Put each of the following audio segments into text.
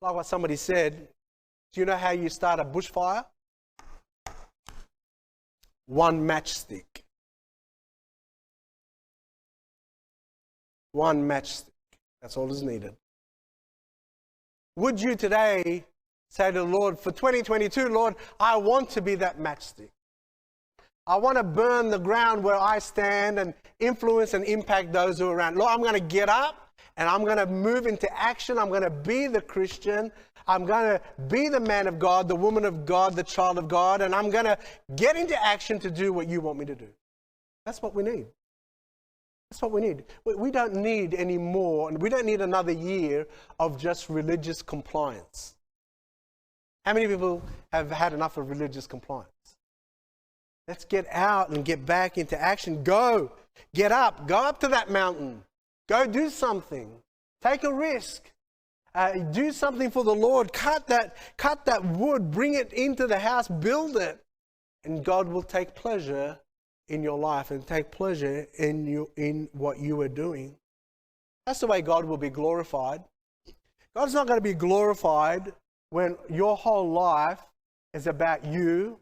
Like what somebody said, do you know how you start a bushfire? One matchstick. One matchstick. That's all is needed. Would you today say to the Lord, for 2022, Lord, I want to be that matchstick. I want to burn the ground where I stand and influence and impact those who are around. Lord, I'm going to get up and I'm going to move into action. I'm going to be the Christian. I'm going to be the man of God, the woman of God, the child of God, and I'm going to get into action to do what you want me to do. That's what we need. That's what we need. We don't need any more, and we don't need another year of just religious compliance. How many people have had enough of religious compliance? Let's get out and get back into action. Go. Get up. Go up to that mountain. Go do something. Take a risk. Do something for the Lord. Cut that wood. Bring it into the house. Build it. And God will take pleasure in your life and take pleasure in what you are doing. That's the way God will be glorified. God's not going to be glorified when your whole life is about you,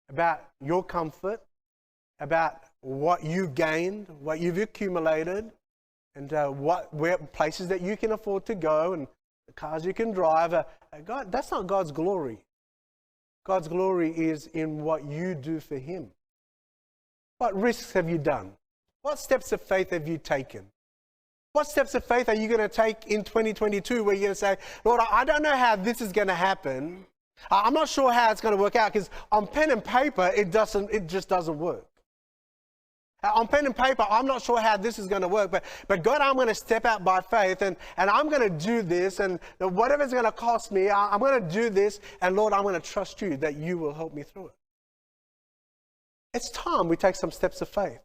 about your comfort, about what you gained, what you've accumulated, and where places that you can afford to go and the cars you can drive. God, that's not God's glory. God's glory is in what you do for Him. What risks have you done? What steps of faith have you taken? What steps of faith are you going to take in 2022 where you're going to say, Lord, I don't know how this is going to happen. I'm not sure how it's going to work out, because on pen and paper, it just doesn't work. On pen and paper, I'm not sure how this is going to work, but God, I'm going to step out by faith and I'm going to do this, and whatever it's going to cost me, I'm going to do this, and Lord, I'm going to trust you that you will help me through it. It's time we take some steps of faith.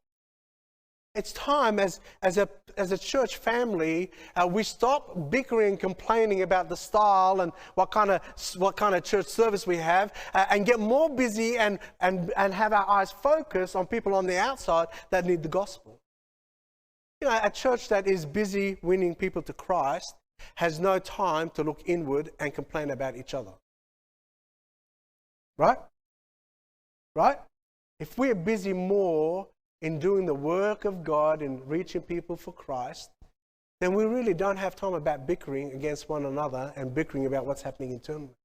It's time as a church family, we stop bickering and complaining about the style and what kind of church service we have, and get more busy and have our eyes focused on people on the outside that need the gospel. You know, a church that is busy winning people to Christ has no time to look inward and complain about each other. Right? Right? If we're busy more in doing the work of God and reaching people for Christ, then we really don't have time about bickering against one another and bickering about what's happening internally.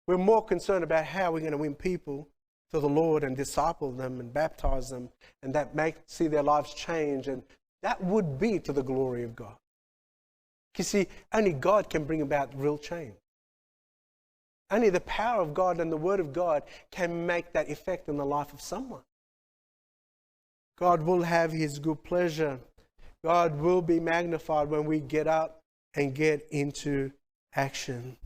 We're more concerned about how we're going to win people to the Lord and disciple them and baptize them, and that see their lives change, and that would be to the glory of God. You see, only God can bring about real change. Only the power of God and the Word of God can make that effect in the life of someone. God will have His good pleasure. God will be magnified when we get up and get into action.